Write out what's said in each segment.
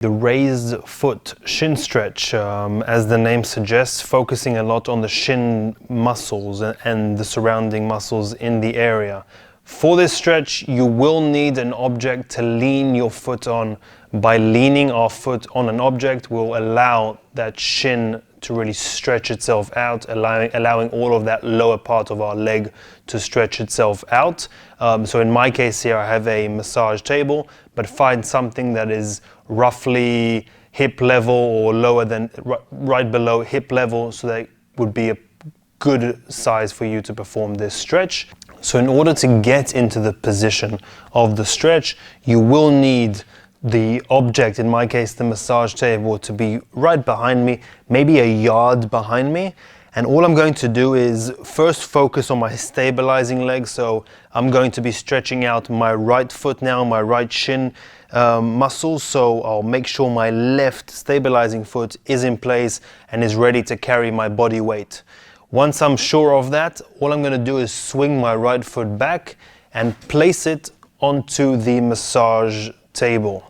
The raised foot shin stretch, as the name suggests, focusing a lot on the shin muscles and the surrounding muscles in the area. For this stretch, you will need an object to lean your foot on. By leaning our foot on an object, we'll allow that shin to really stretch itself out, allowing all of that lower part of our leg to stretch itself out. So in my case here, I have a massage table, but find something that is roughly hip level or lower than, right below hip level, so that would be a good size for you to perform this stretch. So in order to get into the position of the stretch, you will need the object, in my case the massage table, to be right behind me, maybe a yard behind me. And all I'm going to do is first focus on my stabilizing leg. So I'm going to be stretching out my right foot now, my right shin muscles. So I'll make sure my left stabilizing foot is in place and is ready to carry my body weight. Once I'm sure of that, all I'm going to do is swing my right foot back and place it onto the massage table.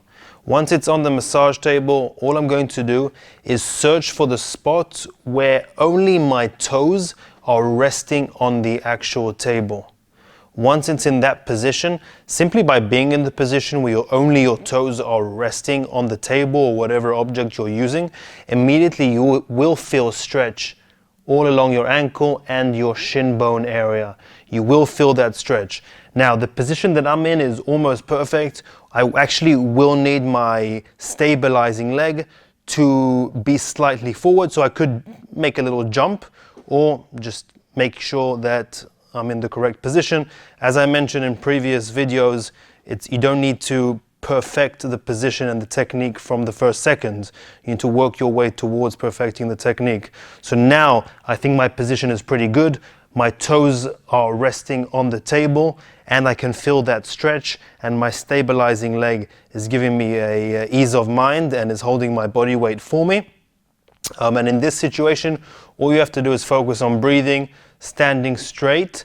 Once it's on the massage table, all I'm going to do is search for the spot where only my toes are resting on the actual table. Once it's in that position, simply by being in the position where only your toes are resting on the table or whatever object you're using, immediately you will feel a stretch all along your ankle and your shin bone area. You will feel that stretch. Now, the position that I'm in is almost perfect. I actually will need my stabilizing leg to be slightly forward, so I could make a little jump or just make sure that I'm in the correct position. As I mentioned in previous videos, you don't need to perfect the position and the technique from the first second. You need to work your way towards perfecting the technique. So now I think my position is pretty good. My toes are resting on the table and I can feel that stretch, and my stabilizing leg is giving me a ease of mind and is holding my body weight for me. And in this situation, all you have to do is focus on breathing, standing straight,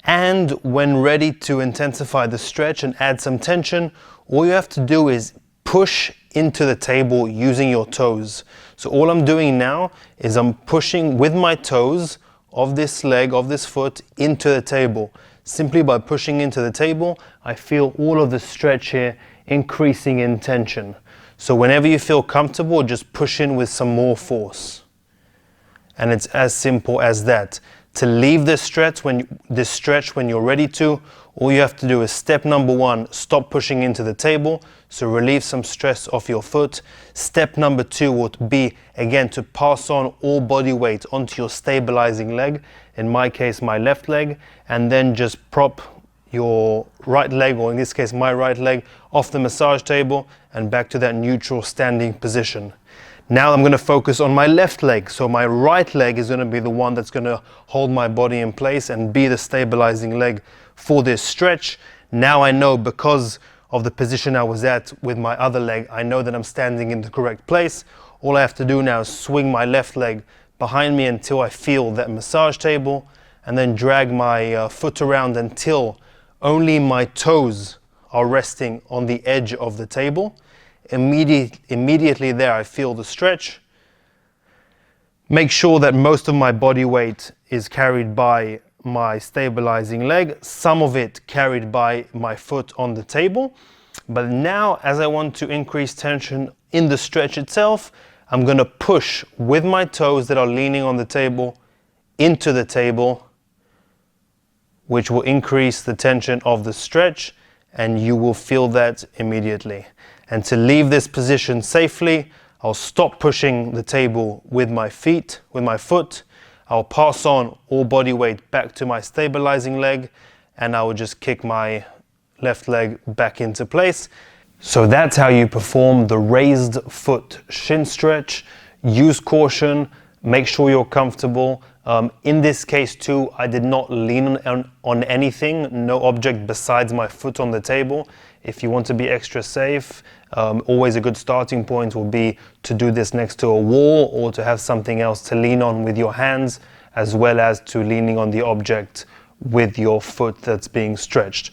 and when ready to intensify the stretch and add some tension, all you have to do is push into the table using your toes. So all I'm doing now is I'm pushing with my toes of this leg, of this foot, into the table. Simply by pushing into the table, I feel all of the stretch here increasing in tension. So whenever you feel comfortable, just push in with some more force. And it's as simple as that. To leave this stretch when you're ready to, all you have to do is step number one, stop pushing into the table, so relieve some stress off your foot. Step number two would be, again, to pass on all body weight onto your stabilizing leg, in my case my left leg, and then just prop your right leg, or in this case my right leg, off the massage table and back to that neutral standing position. Now I'm going to focus on my left leg. So my right leg is going to be the one that's going to hold my body in place and be the stabilizing leg for this stretch. Now I know, because of the position I was at with my other leg, I know that I'm standing in the correct place. All I have to do now is swing my left leg behind me until I feel that massage table, and then drag my foot around until only my toes are resting on the edge of the table. Immediately there I feel the stretch. Make sure that most of my body weight is carried by my stabilizing leg, some of it carried by my foot on the table. But now, as I want to increase tension in the stretch itself, I'm going to push with my toes that are leaning on the table into the table, which will increase the tension of the stretch, and you will feel that immediately. And to leave this position safely, I'll stop pushing the table with my foot. I'll pass on all body weight back to my stabilizing leg, and I will just kick my left leg back into place. So that's how you perform the raised foot shin stretch. Use caution, make sure you're comfortable. In this case too, I did not lean on anything, no object besides my foot on the table. If you want to be extra safe, always a good starting point will be to do this next to a wall, or to have something else to lean on with your hands, as well as to leaning on the object with your foot that's being stretched.